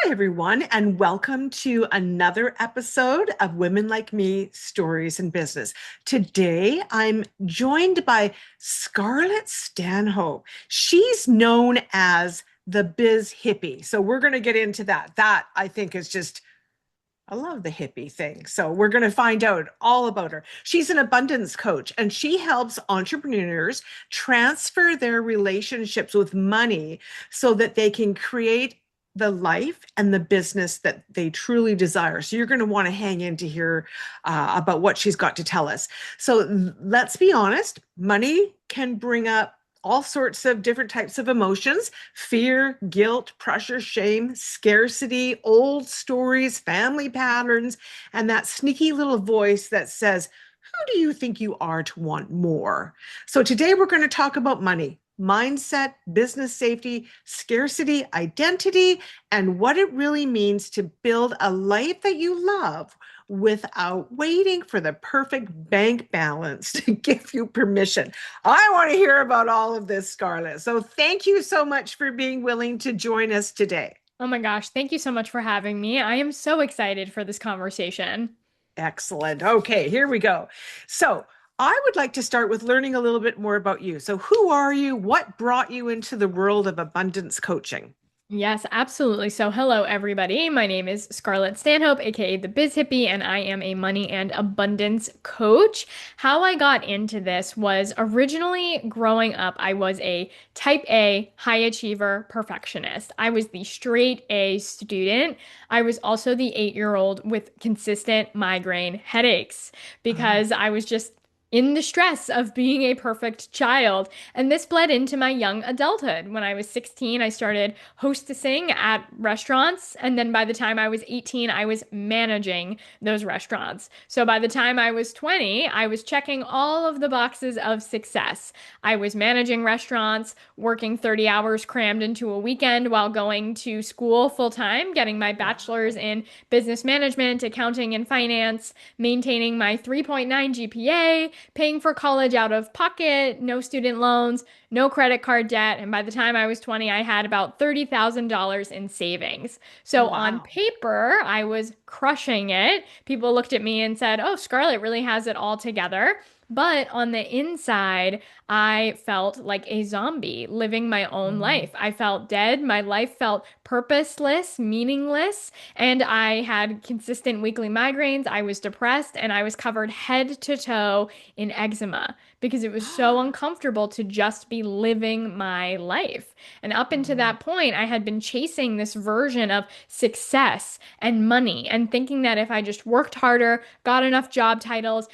Hi, everyone, and welcome to another episode of Women Like Me Stories in Business. Today, I'm joined by Scarlett Stanhope. She's known as the Biz Hippie. So, we're going to get into that. That I think is just, I love the hippie thing. So, we're going to find out all about her. She's an abundance coach and she helps entrepreneurs transfer their relationships with money so that they can create the life and the business that they truly desire. So you're going to want to hang in to hear about what she's got to tell us. So let's be honest, money can bring up all sorts of different types of emotions: fear, guilt, pressure, shame, scarcity, old stories, family patterns, and that sneaky little voice that says, who do you think you are to want more? So today we're going to talk about money, mindset, business safety, scarcity, identity, and what it really means to build a life that you love without waiting for the perfect bank balance to give you permission. I want to hear about all of this, Scarlett. So thank you so much for being willing to join us today. Oh my gosh, thank you so much for having me. I am so excited for this conversation. Excellent. Okay, here we go. So I would like to start with learning a little bit more about you. So who are you? What brought you into the world of abundance coaching? Yes, absolutely. So, hello, everybody. My name is Scarlett Stanhope, aka the Biz Hippie, and I am a money and abundance coach. How I got into this was originally growing up, I was a type A high achiever perfectionist. I was the straight A student. I was also the 8-year-old with consistent migraine headaches Oh, because I was just in the stress of being a perfect child. And this bled into my young adulthood. When I was 16, I started hostessing at restaurants. And then by the time I was 18, I was managing those restaurants. So by the time I was 20, I was checking all of the boxes of success. I was managing restaurants, working 30 hours crammed into a weekend while going to school full time, getting my bachelor's wow. in business management, accounting, and finance, maintaining my 3.9 GPA, paying for college out of pocket, no student loans, no credit card debt. And by the time I was 20, I had about $30,000 in savings. So on Wow. paper, I was crushing it. People looked at me and said, "Oh, Scarlett really has it all together." But on the inside, I felt like a zombie living my own Mm. life. I felt dead. My life felt purposeless, meaningless, and I had consistent weekly migraines. I was depressed and I was covered head to toe in eczema because it was so uncomfortable to just be living my life. And up until Oh, that point, I had been chasing this version of success and money and thinking that if I just worked harder, got enough job titles,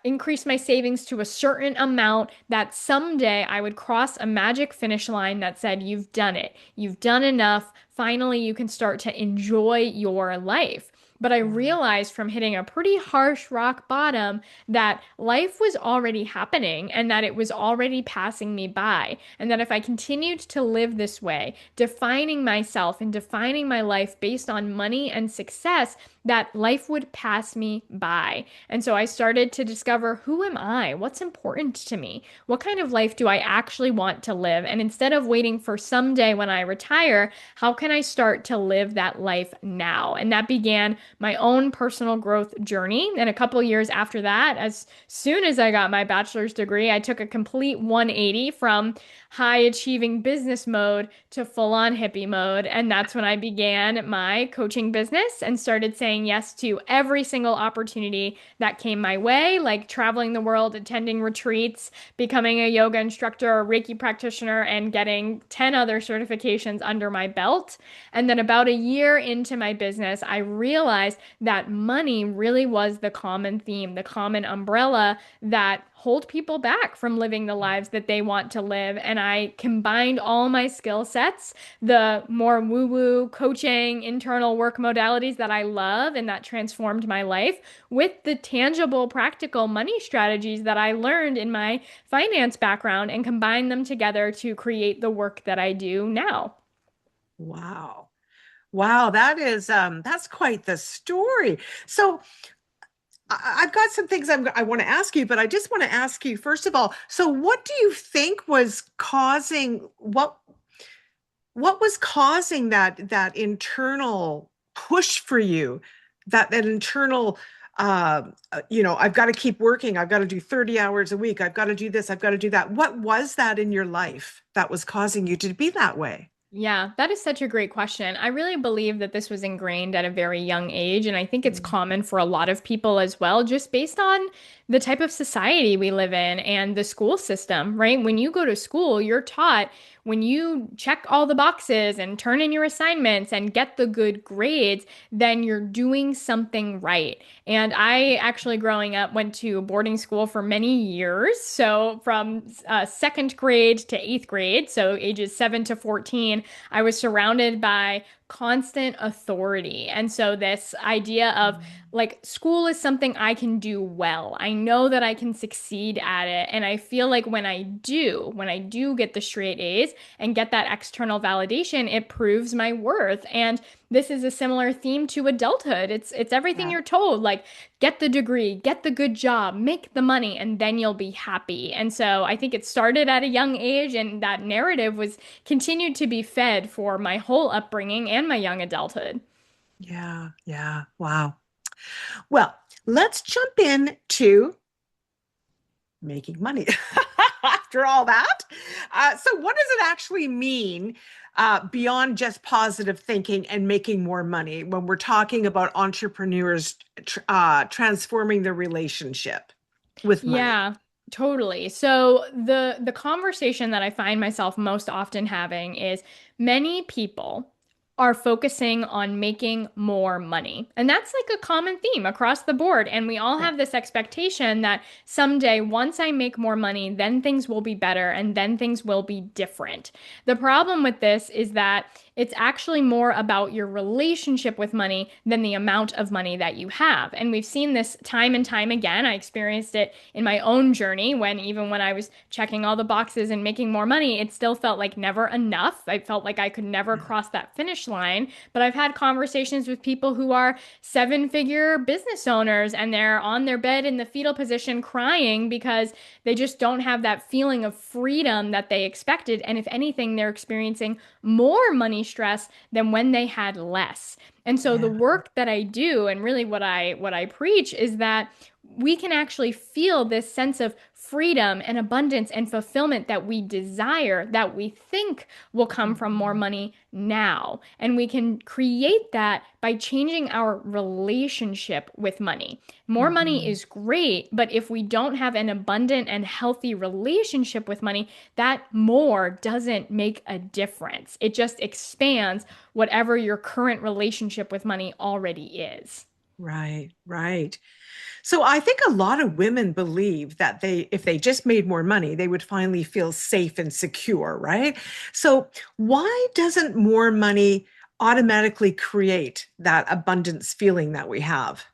increased my savings to a certain amount, that someday I would cross a magic finish line that said, "You've done it. You've done enough. Finally, you can start to enjoy your life." But I wow. realized from hitting a pretty harsh rock bottom that life was already happening and that it was already passing me by. And that if I continued to live this way, defining myself and defining my life based on money and success, that life would pass me by. And so I started to discover, who am I? What's important to me? What kind of life do I actually want to live? And instead of waiting for someday when I retire, how can I start to live that life now? And that began my own personal growth journey. And a couple years after that, as soon as I got my bachelor's degree, I took a complete 180 from high achieving business mode to full on hippie mode. And that's when I began my coaching business and started saying yes to every single opportunity that came my way, like traveling the world, attending retreats, becoming a yoga instructor, a Reiki practitioner, and getting 10 other certifications under my belt. And then about a year into my business, I realized that money really was the common theme, the common umbrella that hold people back from living the lives that they want to live. And I combined all my skill sets, the more woo-woo coaching, internal work modalities that I love and that transformed my life, with the tangible, practical money strategies that I learned in my finance background, and combined them together to create the work that I do now. Wow. Wow, that's quite the story. So I've got some things I want to ask you, but I just want to ask you first of all, so what do you think was causing what what was causing that internal push for you, that internal I've got to keep working, I've got to do 30 hours a week, I've got to do this, I've got to do that. What was that in your life that was causing you to be that way? Yeah, that is such a great question. I really believe that this was ingrained at a very young age, and I think it's Mm. common for a lot of people as well, just based on the type of society we live in and the school system, right? When you go to school, you're taught when you check all the boxes and turn in your assignments and get the good grades, then you're doing something right. And I actually, growing up, went to boarding school for many years. So from second grade to eighth grade, so ages 7 to 14, I was surrounded by constant authority. And so this idea of like school is something I can do well. I know that I can succeed at it. And I feel like when I do get the straight A's and get that external validation, it proves my worth. And this is a similar theme to adulthood. It's everything Yeah. you're told, like get the degree, get the good job, make the money, and then you'll be happy. And so I think it started at a young age, and that narrative was continued to be fed for my whole upbringing and my young adulthood. Yeah, yeah. Wow. Well, let's jump in to making money after all that. So, what does it actually mean beyond just positive thinking and making more money when we're talking about entrepreneurs transforming their relationship with money? Yeah, totally. So the conversation that I find myself most often having is many people are focusing on making more money. And that's like a common theme across the board. And we all Yeah. have this expectation that someday, once I make more money, then things will be better and then things will be different. The problem with this is that it's actually more about your relationship with money than the amount of money that you have. And we've seen this time and time again. I experienced it in my own journey when even when I was checking all the boxes and making more money, it still felt like never enough. I felt like I could never cross that finish line. But I've had conversations with people who are seven-figure business owners and they're on their bed in the fetal position crying because they just don't have that feeling of freedom that they expected. And if anything, they're experiencing more money stress than when they had less. And so the Yeah. work that I do and really what I preach is that we can actually feel this sense of freedom and abundance and fulfillment that we desire, that we think will come from more Mhm. money now. And we can create that by changing our relationship with money. More money Mhm. is great, but if we don't have an abundant and healthy relationship with money, that more doesn't make a difference. It just expands whatever your current relationship with money already is. Right, right. So I think a lot of women believe that if they just made more money, they would finally feel safe and secure, right? So why doesn't more money automatically create that abundance feeling that we have?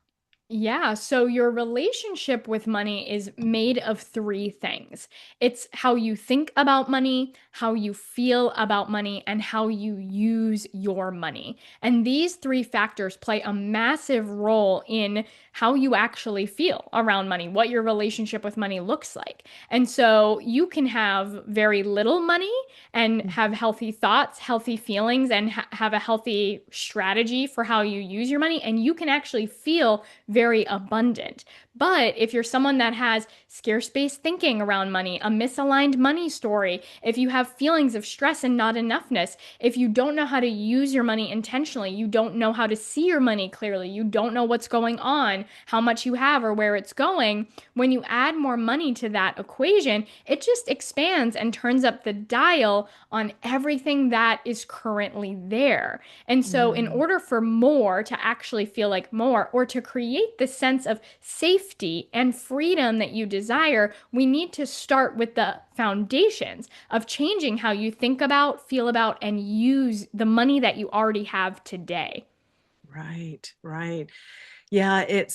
Yeah, so your relationship with money is made of three things. It's how you think about money, how you feel about money, and how you use your money. And these three factors play a massive role in how you actually feel around money, what your relationship with money looks like. And so you can have very little money and have healthy thoughts, healthy feelings, and have a healthy strategy for how you use your money. And you can actually feel very abundant. But if you're someone that has scarce-based thinking around money, a misaligned money story, if you have feelings of stress and not enoughness, if you don't know how to use your money intentionally, you don't know how to see your money clearly, you don't know what's going on, how much you have or where it's going, when you add more money to that equation, it just expands and turns up the dial on everything that is currently there. And so, in Mm, order for more to actually feel like more, or to create the sense of safety and freedom that you desire, we need to start with the foundations of changing how you think about, feel about, and use the money that you already have today. right, right. Yeah, it,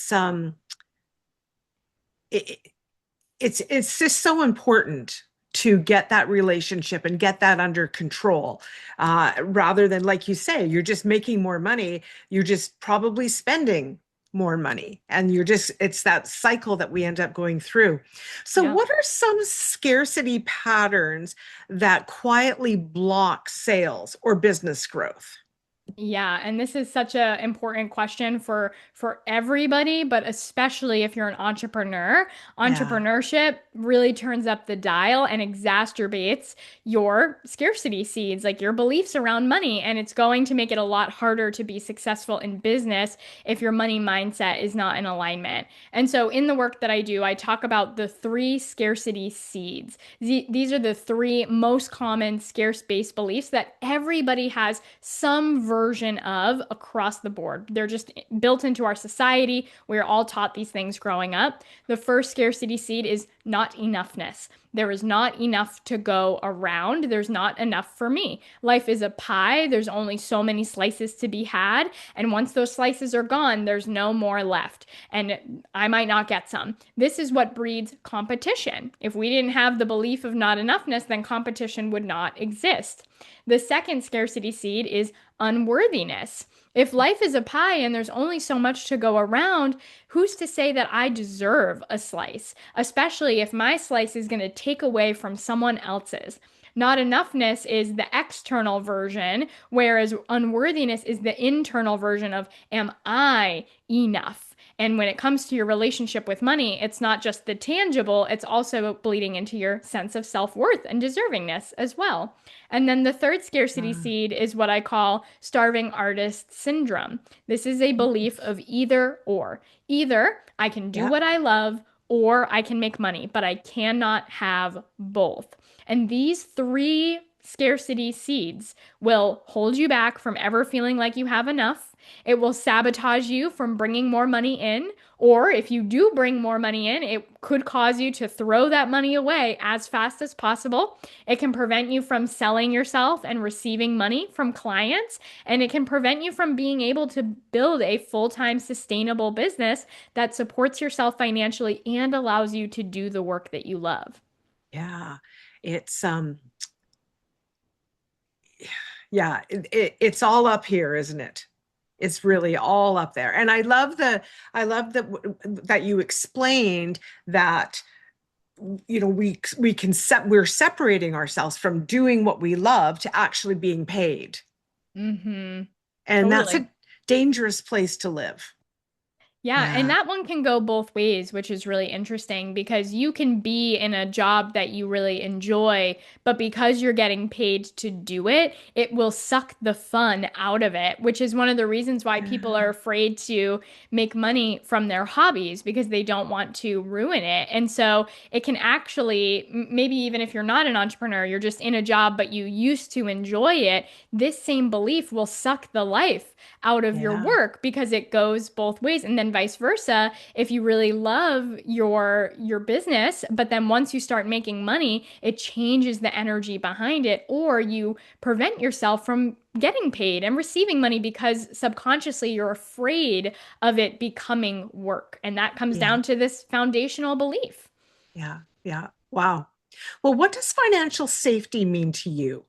it's just so important to get that relationship and get that under control, rather than, like you say, you're just making more money, you're just probably spending more money. And it's that cycle that we end up going through. So, Yep. what are some scarcity patterns that quietly block sales or business growth? Yeah, and this is such an important question for everybody, but especially if you're an entrepreneur. Yeah. Entrepreneurship really turns up the dial and exacerbates your scarcity seeds, like your beliefs around money, and it's going to make it a lot harder to be successful in business if your money mindset is not in alignment. And so in the work that I do, I talk about the three scarcity seeds. These are the three most common scarce-based beliefs that everybody has some version of across the board. They're just built into our society. We're all taught these things growing up. The first scarcity seed is not enoughness. There is not enough to go around. There's not enough for me. Life is a pie. There's only so many slices to be had. And once those slices are gone, there's no more left. And I might not get some. This is what breeds competition. If we didn't have the belief of not enoughness, then competition would not exist. The second scarcity seed is unworthiness. If life is a pie and there's only so much to go around, who's to say that I deserve a slice? Especially if my slice is going to take away from someone else's. Not enoughness is the external version, whereas unworthiness is the internal version of, am I enough? And when it comes to your relationship with money, it's not just the tangible, it's also bleeding into your sense of self-worth and deservingness as well. And then the third scarcity Ah, seed is what I call starving artist syndrome. This is a belief of either or. Either I can do yeah. what I love or I can make money, but I cannot have both. And these three scarcity seeds will hold you back from ever feeling like you have enough. It will sabotage you from bringing more money in. Or if you do bring more money in, it could cause you to throw that money away as fast as possible. It can prevent you from selling yourself and receiving money from clients. And it can prevent you from being able to build a full-time sustainable business that supports yourself financially and allows you to do the work that you love. Yeah. It's yeah, it's all up here, isn't it? It's really all up there. And I love that you explained that we can we're separating ourselves from doing what we love to actually being paid. Mm-hmm. And that's Totally. a dangerous place to live. Yeah, and Yeah. that one can go both ways, which is really interesting because you can be in a job that you really enjoy, but because you're getting paid to do it, it will suck the fun out of it, which is one of the reasons why people are Yeah. afraid to make money from their hobbies because they don't want to ruin it. And so it can actually, maybe even if you're not an entrepreneur, you're just in a job, but you used to enjoy it, this same belief will suck the life out of your Yeah. work because it goes both ways. And then vice versa, if you really love your business, but then once you start making money, it changes the energy behind it, or you prevent yourself from getting paid and receiving money because subconsciously you're afraid of it becoming work. And that comes Yeah. down to this foundational belief. Yeah. Yeah. Wow. Well, what does financial safety mean to you?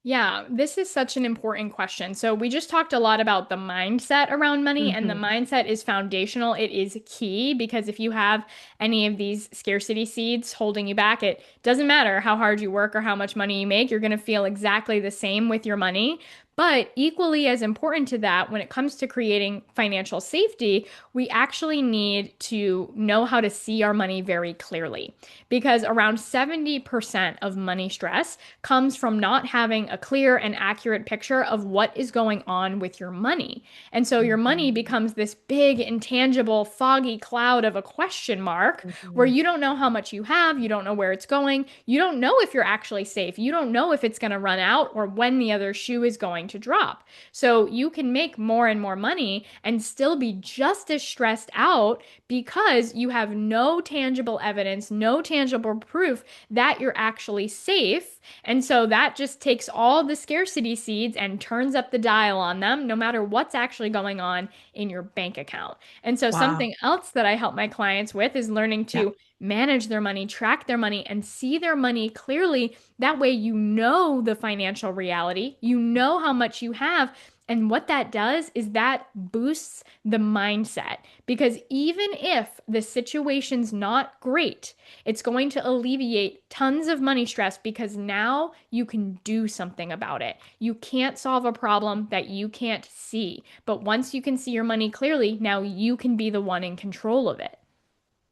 Yeah, this is such an important question. So, we just talked a lot about the mindset around money, and the Hmm. mindset is foundational. It is key because if you have any of these scarcity seeds holding you back, it doesn't matter how hard you work or how much money you make, you're going to feel exactly the same with your money. But equally as important to that, when it comes to creating financial safety, we actually need to know how to see our money very clearly because around 70% of money stress comes from not having a clear and accurate picture of what is going on with your money. And so your money Hmm. becomes this big, intangible, foggy cloud of a question mark where Hmm. you don't know how much you have, you don't know where it's going, you don't know if you're actually safe, you don't know if it's going to run out or when the other shoe is going to drop. So you can make more and more money and still be just as stressed out because you have no tangible evidence, no tangible proof that you're actually safe. And so that just takes all the scarcity seeds and turns up the dial on them, no matter what's actually going on in your bank account. And so Wow. something else that I help my clients with is learning Yeah. to manage their money, track their money, and see their money clearly. That way, you know the financial reality, you know how much you have, And what that does is that boosts the mindset because even if the situation's not great, it's going to alleviate tons of money stress because now you can do something about it. You can't solve a problem that you can't see. But once you can see your money clearly, now you can be the one in control of it.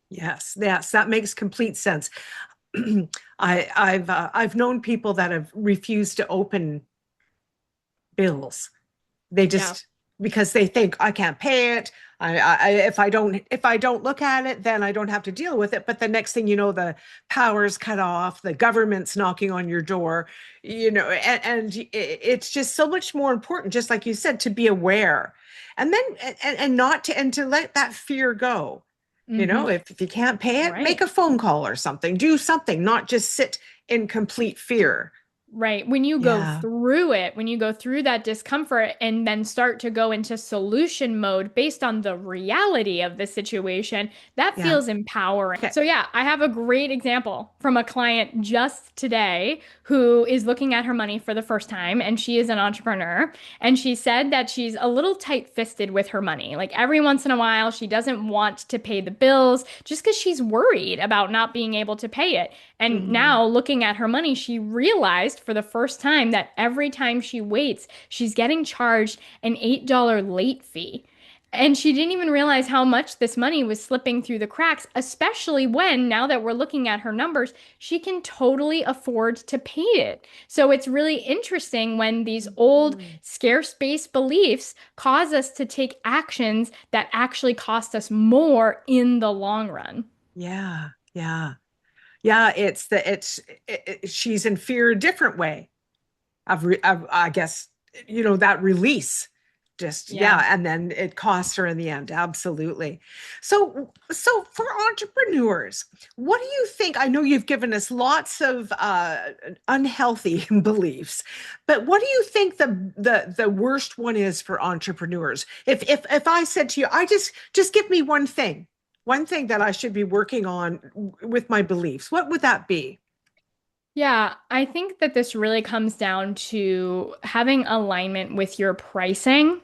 Yes, yes, that makes complete sense. I've known people that have refused to open bills. They Yeah. just because they think I can't pay it. If I don't look at it, then I don't have to deal with it. But the next thing you know, the power's cut off, the government's knocking on your door, and it's just so much more important, just like you said, to be aware, and then and not to and to let that fear go. Hmm. If you can't pay it, make Right. a phone call or something, do something, not just sit in complete fear. Right. When you go Yeah, through it, when you go through that discomfort and then start to go into solution mode based on the reality of the situation, that yeah. feels empowering. Okay. So, yeah, I have a great example from a client just today who is looking at her money for the first time, and she is an entrepreneur. And she said that she's a little tight-fisted with her money. Like every once in a while, she doesn't want to pay the bills just because she's worried about not being able to pay it. And Mhm. now, looking at her money, she realized for the first time that every time she waits, she's getting charged an $8 late fee. And she didn't even realize how much this money was slipping through the cracks, especially when, now that we're looking at her numbers, she can totally afford to pay it. So it's really interesting when these old Mhm. scarce-based beliefs cause us to take actions that actually cost us more in the long run. Yeah, yeah. Yeah, she's in fear a different way I guess that release just Yeah. yeah, and then it costs her in the end. Absolutely. So for entrepreneurs, what do you think? I know you've given us lots of unhealthy beliefs, but what do you think the worst one is for entrepreneurs? If I said to you, I just give me one thing that I should be working on with my beliefs, what would that be? Yeah, I think that this really comes down to having alignment with your pricing.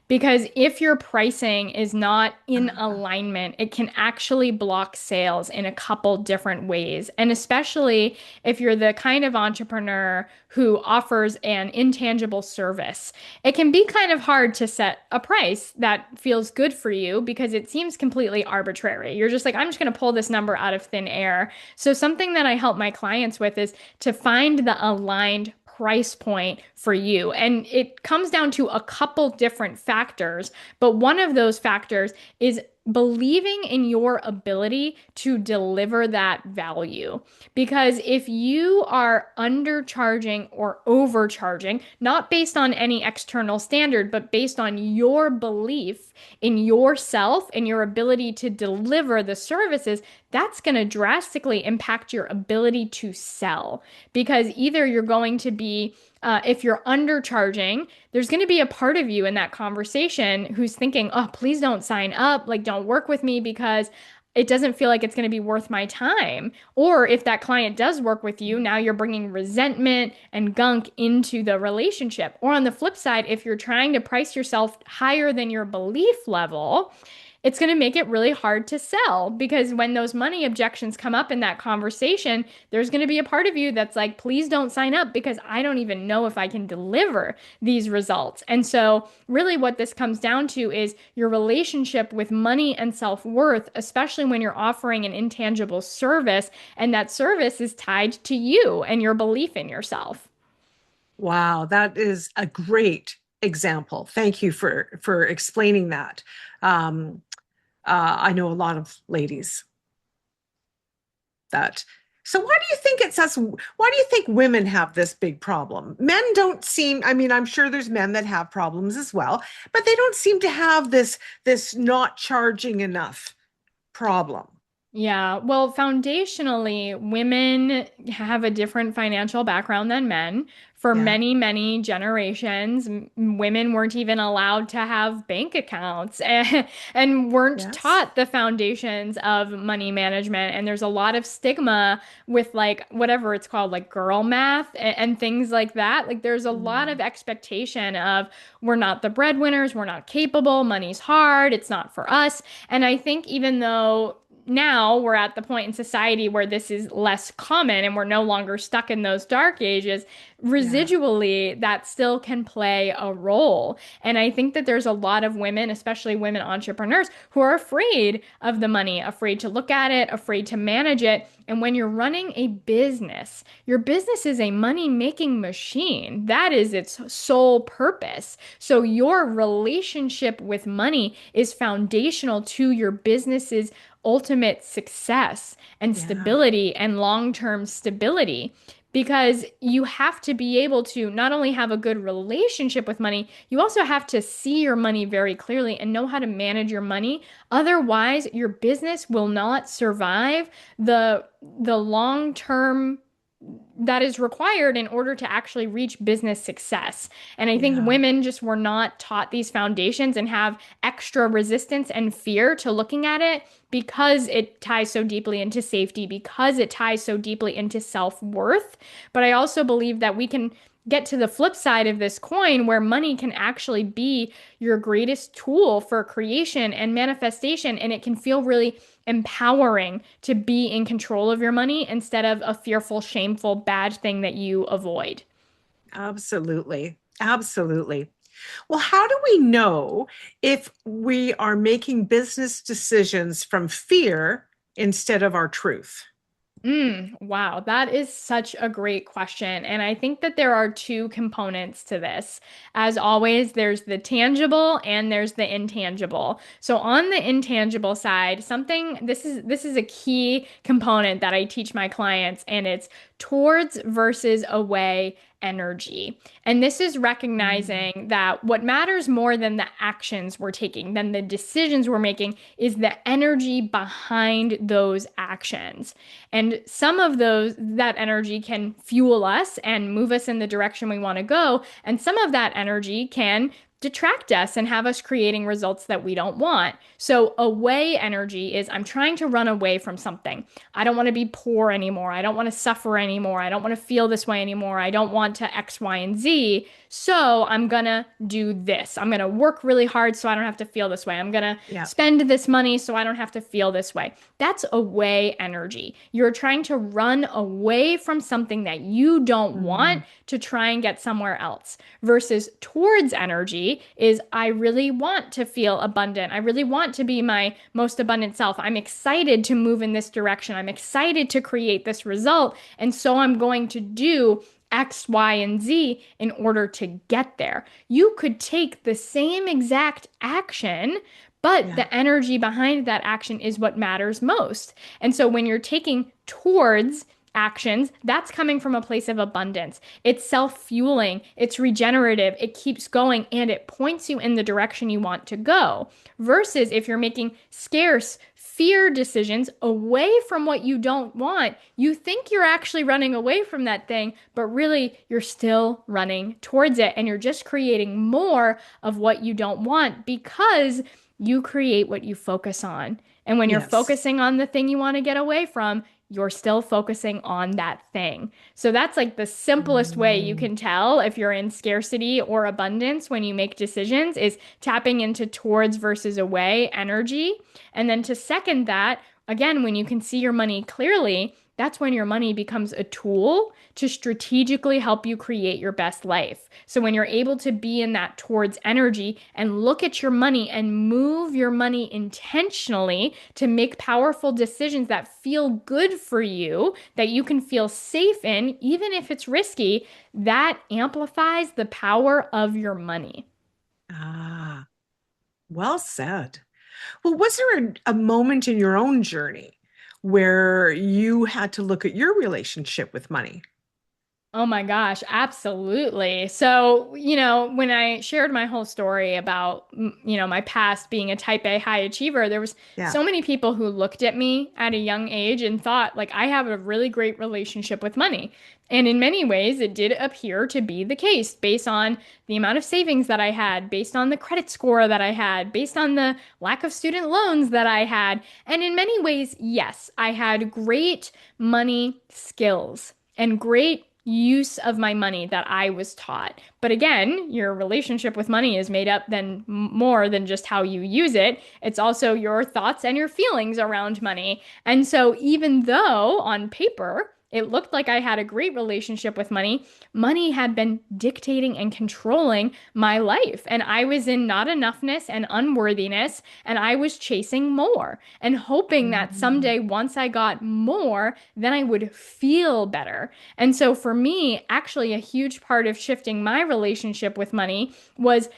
Because if your pricing is not in alignment, it can actually block sales in a couple different ways. And especially if you're the kind of entrepreneur who offers an intangible service, it can be kind of hard to set a price that feels good for you because it seems completely arbitrary. You're just like, I'm just going to pull this number out of thin air. So, something that I help my clients with is to find the aligned price point for you. And it comes down to a couple different factors, but one of those factors is believing in your ability to deliver that value. Because if you are undercharging or overcharging, not based on any external standard, but based on your belief in yourself and your ability to deliver the services, that's going to drastically impact your ability to sell. Because either you're going to be if you're undercharging, there's going to be a part of you in that conversation who's thinking, oh, please don't sign up. Like, don't work with me because it doesn't feel like it's going to be worth my time. Or if that client does work with you, now you're bringing resentment and gunk into the relationship. Or on the flip side, if you're trying to price yourself higher than your belief level, it's going to make it really hard to sell because when those money objections come up in that conversation, there's going to be a part of you that's like, please don't sign up because I don't even know if I can deliver these results. And so, really, what this comes down to is your relationship with money and self worth, especially when you're offering an intangible service, and that service is tied to you and your belief in yourself. Wow, that is a great example. Thank you for explaining that. Um, I know a lot of ladies that. So why do you think it's us? Why do you think women have this big problem? Men don't seem, I mean, I'm sure there's men that have problems as well, but they don't seem to have this not charging enough problem. Yeah, well, foundationally, women have a different financial background than men. For Yeah. many, many generations, women weren't even allowed to have bank accounts and weren't Yes. taught the foundations of money management. And there's a lot of stigma with like whatever it's called, like girl math and things like that. Like there's a lot of Mm. expectation of we're not the breadwinners, we're not capable, money's hard, it's not for us. And I think even though now we're at the point in society where this is less common and we're no longer stuck in those dark ages, Yeah. residually that still can play a role. And I think that there's a lot of women, especially women entrepreneurs, who are afraid of the money, afraid to look at it, afraid to manage it. And when you're running a business, your business is a money-making machine. That is its sole purpose. So your relationship with money is foundational to your business's ultimate success and Yeah. stability and long-term stability because you have to be able to not only have a good relationship with money, you also have to see your money very clearly and know how to manage your money. Otherwise, your business will not survive the long-term that is required in order to actually reach business success. And I think Yeah. women just were not taught these foundations and have extra resistance and fear to looking at it because it ties so deeply into safety, because it ties so deeply into self-worth. But I also believe that we can get to the flip side of this coin where money can actually be your greatest tool for creation and manifestation, and it can feel really empowering to be in control of your money instead of a fearful, shameful, bad thing that you avoid. Absolutely. Absolutely. Well, how do we know if we are making business decisions from fear instead of our truth? Wow, that is such a great question. And I think that there are two components to this. As always, there's the tangible and there's the intangible. So on the intangible side, something this is a key component that I teach my clients, and it's towards versus away energy. And this is Mm. recognizing that what matters more than the actions we're taking, than the decisions we're making, is the energy behind those actions. And some of that energy can fuel us and move us in the direction we want to go. And some of that energy can detract us and have us creating results that we don't want. So, away energy is I'm trying to run away from something. I don't want to be poor anymore. I don't want to suffer anymore. I don't want to feel this way anymore. I don't want to X, Y, and Z. So, I'm going to do this. I'm going to work really hard so I don't have to feel this way. I'm going to Yeah. spend this money so I don't have to feel this way. That's away energy. You're trying to run away from something that you don't want Mm. to try and get somewhere else. Versus towards energy is I really want to feel abundant. I really want to be my most abundant self. I'm excited to move in this direction. I'm excited to create this result. And so I'm going to do X, Y, and Z in order to get there. You could take the same exact action, but Yeah. the energy behind that action is what matters most. And so when you're taking towards actions, that's coming from a place of abundance. It's self-fueling, it's regenerative, it keeps going, and it points you in the direction you want to go. Versus if you're making scarce, fear decisions away from what you don't want, you think you're actually running away from that thing, but really you're still running towards it, and you're just creating more of what you don't want because you create what you focus on. And when you're Yes. focusing on the thing you want to get away from, you're still focusing on that thing. So that's like the simplest way you Mm. can tell if you're in scarcity or abundance when you make decisions is tapping into towards versus away energy. And then to second that, again, when you can see your money clearly, that's when your money becomes a tool to strategically help you create your best life. So when you're able to be in that towards energy and look at your money and move your money intentionally to make powerful decisions that feel good for you, that you can feel safe in, even if it's risky, that amplifies the power of your money. Ah, well said. Well, was there a moment in your own journey where you had to look at your relationship with money? Oh my gosh, absolutely. So, when I shared my whole story about, my past being a type A high achiever, there was Yeah. so many people who looked at me at a young age and thought, like, I have a really great relationship with money. And in many ways, it did appear to be the case based on the amount of savings that I had, based on the credit score that I had, based on the lack of student loans that I had. And in many ways, yes, I had great money skills and great use of my money that I was taught. But again, your relationship with money is made up then more than just how you use it. It's also your thoughts and your feelings around money. And so even though on paper it looked like I had a great relationship with money, money had been dictating and controlling my life. And I was in not enoughness and unworthiness, and I was chasing more and hoping that Mhm. someday once I got more, then I would feel better. And so for me, actually, a huge part of shifting my relationship with money was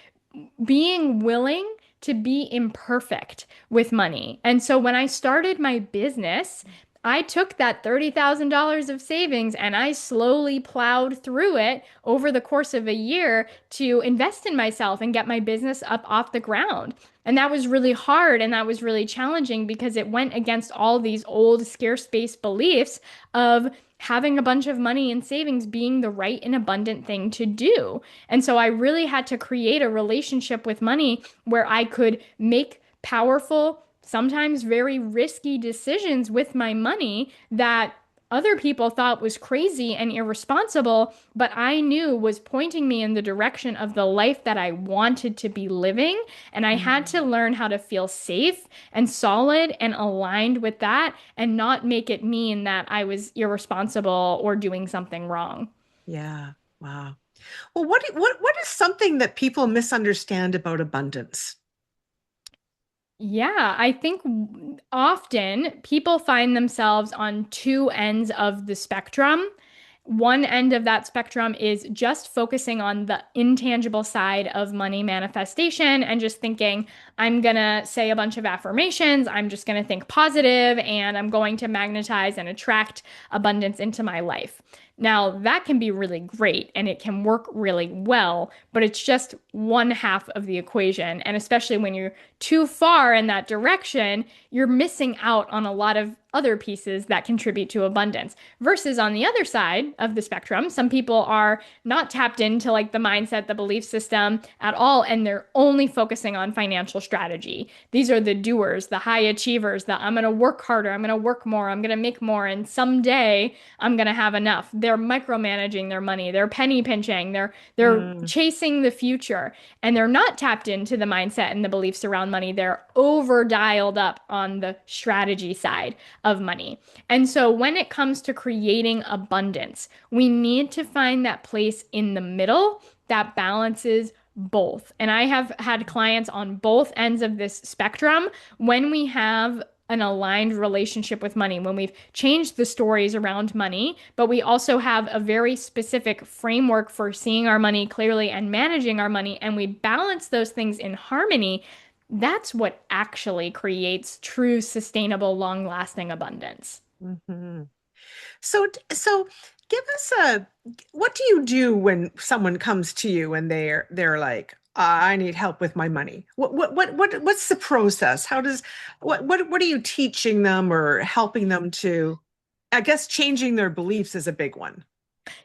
being willing to be imperfect with money. And so when I started my business, I took that $30,000 of savings and I slowly plowed through it over the course of a year to invest in myself and get my business up off the ground. And that was really hard and that was really challenging because it went against all these old scarce-based beliefs of having a bunch of money and savings being the right and abundant thing to do. And so I really had to create a relationship with money where I could make powerful, sometimes very risky decisions with my money that other people thought was crazy and irresponsible, but I knew was pointing me in the direction of the life that I wanted to be living. And I had to Mhm. learn how to feel safe and solid and aligned with that and not make it mean that I was irresponsible or doing something wrong. Yeah. Wow. Well, what is something that people misunderstand about abundance? Yeah, I think often people find themselves on two ends of the spectrum. One end of that spectrum is just focusing on the intangible side of money manifestation and just thinking, I'm gonna say a bunch of affirmations, I'm just gonna think positive, and I'm going to magnetize and attract abundance into my life. Now, that can be really great and it can work really well, but it's just one half of the equation. And especially when you're too far in that direction, you're missing out on a lot of other pieces that contribute to abundance. Versus on the other side of the spectrum, some people are not tapped into like the mindset, the belief system at all, and they're only focusing on financial strategy. These are the doers, the high achievers, the I'm going to work harder, I'm going to work more, I'm going to make more, and someday I'm going to have enough. They're micromanaging their money, they're penny pinching, they're Mm. chasing the future, and they're not tapped into the mindset and the beliefs around money. They're over dialed up on the strategy side of money. And so when it comes to creating abundance, we need to find that place in the middle that balances both. And I have had clients on both ends of this spectrum when we have an aligned relationship with money, when we've changed the stories around money, but we also have a very specific framework for seeing our money clearly and managing our money, and we balance those things in harmony. That's what actually creates true, sustainable, long-lasting abundance. Mhm. So give us a what do you do when someone comes to you and they're like, I need help with my money. What's the process? How does what are you teaching them or helping them to, I guess changing their beliefs is a big one.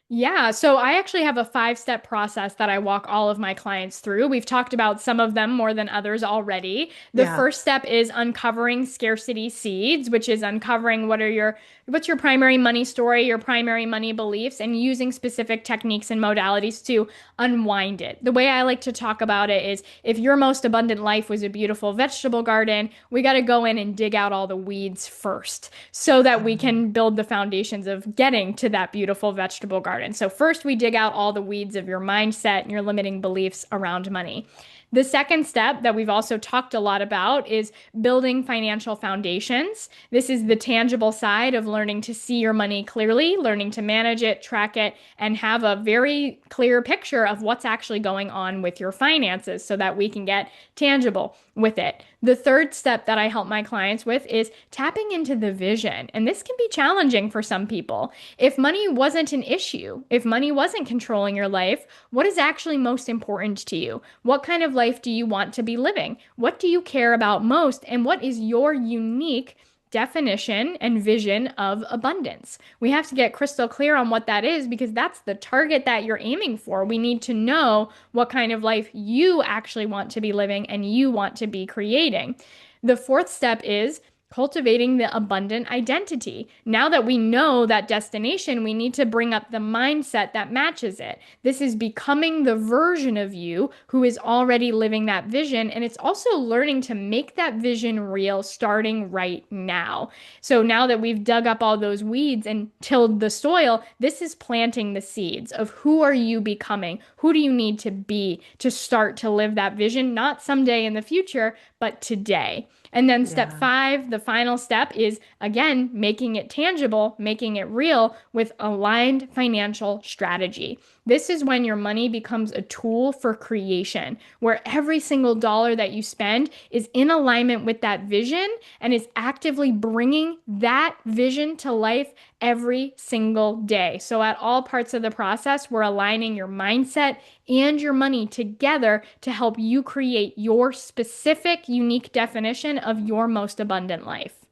Yeah, so I actually have a five-step process that I walk all of my clients through. We've talked about some of them more than others already. The Yeah. first step is uncovering scarcity seeds, which is uncovering what's your primary money story, your primary money beliefs, and using specific techniques and modalities to unwind it. The way I like to talk about it is if your most abundant life was a beautiful vegetable garden, we got to go in and dig out all the weeds first so that we Mhm. can build the foundations of getting to that beautiful vegetable garden. So, first, we dig out all the weeds of your mindset and your limiting beliefs around money. The second step that we've also talked a lot about is building financial foundations. This is the tangible side of learning to see your money clearly, learning to manage it, track it, and have a very clear picture of what's actually going on with your finances so that we can get tangible with it. The third step that I help my clients with is tapping into the vision. And this can be challenging for some people. If money wasn't an issue? If money wasn't controlling your life, what is actually most important to you? What kind of life do you want to be living? What do you care about most? And what is your unique definition and vision of abundance? We have to get crystal clear on what that is because that's the target that you're aiming for. We need to know what kind of life you actually want to be living and you want to be creating. The fourth step is cultivating the abundant identity. Now that we know that destination, we need to bring up the mindset that matches it. This is becoming the version of you who is already living that vision. And it's also learning to make that vision real starting right now. So now that we've dug up all those weeds and tilled the soil, this is planting the seeds of who are you becoming? Who do you need to be to start to live that vision, not someday in the future, but today. And then step Yeah. 5, the final step is again, making it tangible, making it real with aligned financial strategy. This is when your money becomes a tool for creation, where every single dollar that you spend is in alignment with that vision and is actively bringing that vision to life every single day. So, at all parts of the process, we're aligning your mindset and your money together to help you create your specific, unique definition of your most abundant life.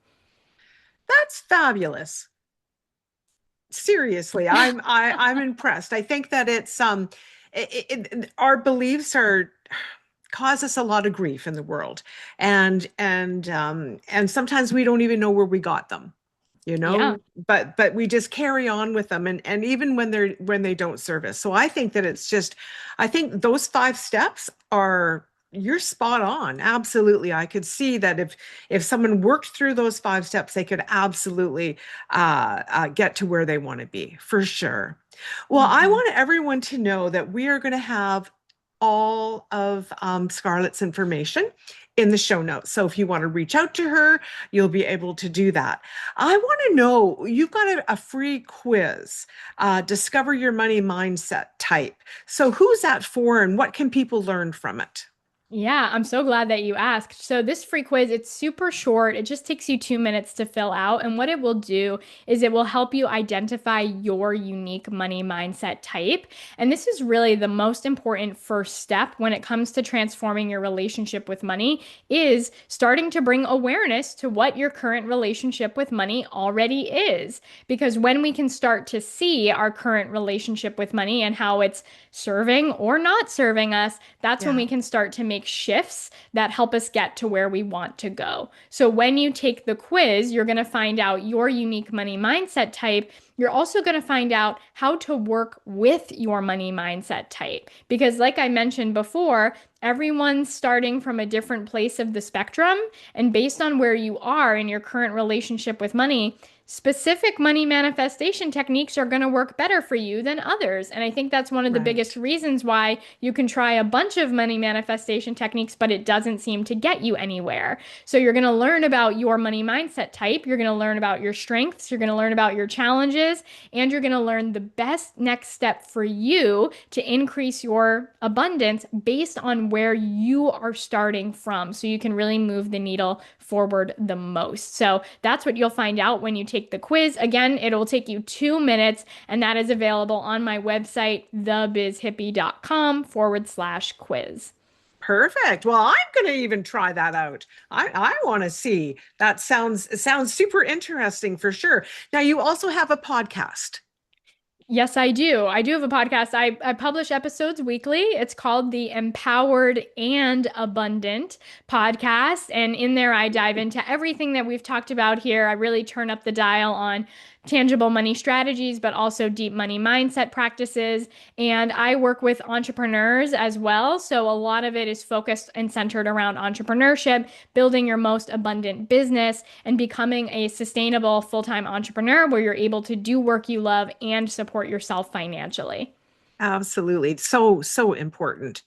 That's fabulous. Seriously, I'm impressed. I think that it's our beliefs are cause us a lot of grief in the world, and sometimes we don't even know where we got them, you Yeah. know, but we just carry on with them, and even when they don't serve us. So I think that it's just, I think those 5 steps are, you're spot on. Absolutely. I could see that if someone worked through those 5 steps, they could absolutely get to where they want to be, for sure. Well, I Mhm. want everyone to know that we are going to have all of Scarlett's information in the show notes. So if you want to reach out to her, you'll be able to do that. I want to know, you've got a free quiz, Discover Your Money Mindset Type. So who's that for and what can people learn from it? Yeah, I'm so glad that you asked. So this free quiz, it's super short. It just takes you 2 minutes to fill out. And what it will do is it will help you identify your unique money mindset type. And this is really the most important first step when it comes to transforming your relationship with money is starting to bring awareness to what your current relationship with money already is. Because when we can start to see our current relationship with money and how it's serving or not serving us, that's when Yeah. we can start to make shifts that help us get to where we want to go. So when you take the quiz, you're going to find out your unique money mindset type. You're also going to find out how to work with your money mindset type. Because, like I mentioned before, everyone's starting from a different place of the spectrum. And based on where you are in your current relationship with money, specific money manifestation techniques are going to work better for you than others. And I think that's one of the biggest Right. reasons why you can try a bunch of money manifestation techniques, but it doesn't seem to get you anywhere. So you're going to learn about your money mindset type. You're going to learn about your strengths. You're going to learn about your challenges, and you're going to learn the best next step for you to increase your abundance based on where you are starting from. So you can really move the needle forward the most. So that's what you'll find out when you take the quiz. Again, it'll take you 2 minutes, and that is available on my website, thebizhippie.com/quiz. Perfect. Well, I'm going to even try that out. I want to see. That sounds, it sounds super interesting for sure. Now, you also have a podcast. Yes, I do. I do have a podcast. I publish episodes weekly. It's called the Empowered and Abundant podcast. And in there, I dive into everything that we've talked about here. I really turn up the dial on tangible money strategies, but also deep money mindset practices. And I work with entrepreneurs as well. So a lot of it is focused and centered around entrepreneurship, building your most abundant business, and becoming a sustainable full-time entrepreneur where you're able to do work you love and support yourself financially. Absolutely. So, so important.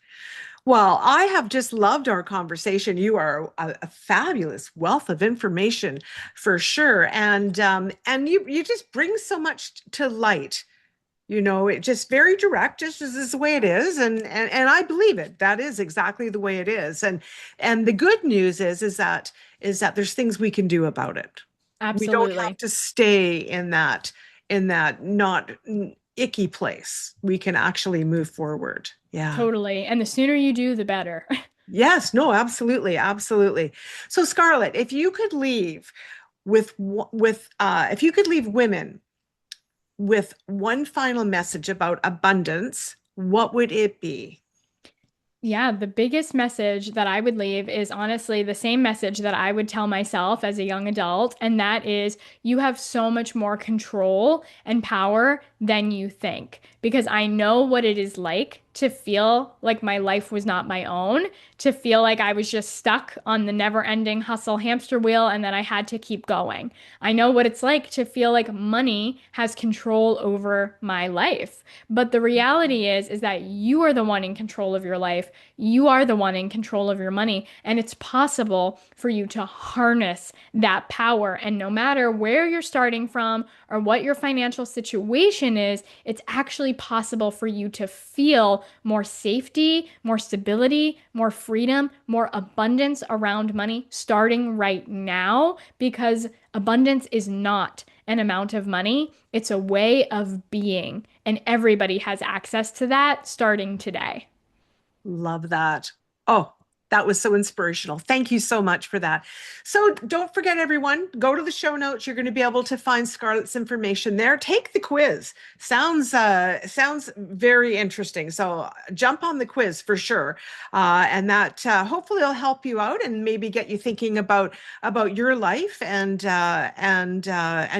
Well, I have just loved our conversation. You are a fabulous wealth of information for sure. And you just bring so much to light. You know, it just very direct, just as is the way it is. And I believe it. That is exactly the way it is. And the good news is that there's things we can do about it. We don't have Absolutely. to stay in that not icky place, we can actually move forward. Yeah. Totally. And the sooner you do, the better. Yes, no, absolutely, absolutely. So Scarlett, if you could leave if you could leave women with one final message about abundance, what would it be? Yeah, the biggest message that I would leave is honestly the same message that I would tell myself as a young adult, and that is you have so much more control and power than you think. Because I know what it is like to feel like my life was not my own, to feel like I was just stuck on the never-ending hustle hamster wheel and that I had to keep going. I know what it's like to feel like money has control over my life. But the reality is that you are the one in control of your life. You are the one in control of your money, and it's possible for you to harness that power. And no matter where you're starting from or what your financial situation is, it's actually possible for you to feel more safety, more stability, more freedom, more abundance around money starting right now, because abundance is not an amount of money. It's a way of being, and everybody has access to that starting today. Love that. Oh, that was so inspirational. Thank you so much for that. So don't forget, everyone, go to the show notes. You're going to be able to find Scarlett's information there. Take the quiz. Sounds very interesting. So jump on the quiz for sure, and that hopefully will help you out and maybe get you thinking about your life and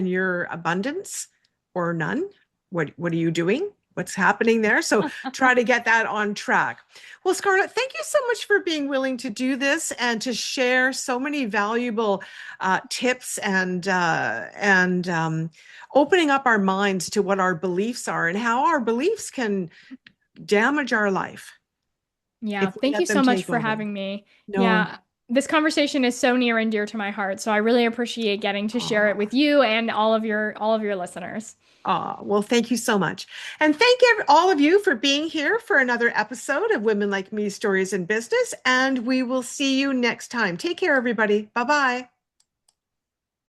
your abundance or none. What are you doing? What's happening there? So try to get that on track. Well, Scarlett, thank you so much for being willing to do this and to share so many valuable tips and opening up our minds to what our beliefs are and how our beliefs can damage our life Yeah, if we thank you let so them much take for over. having me. No. Yeah, this conversation is so near and dear to my heart, so I really appreciate getting to share it Oh, with you and all of your listeners. well, thank you so much. And thank all of you for being here for another episode of Women Like Me Stories in Business. And we will see you next time. Take care, everybody. Bye bye.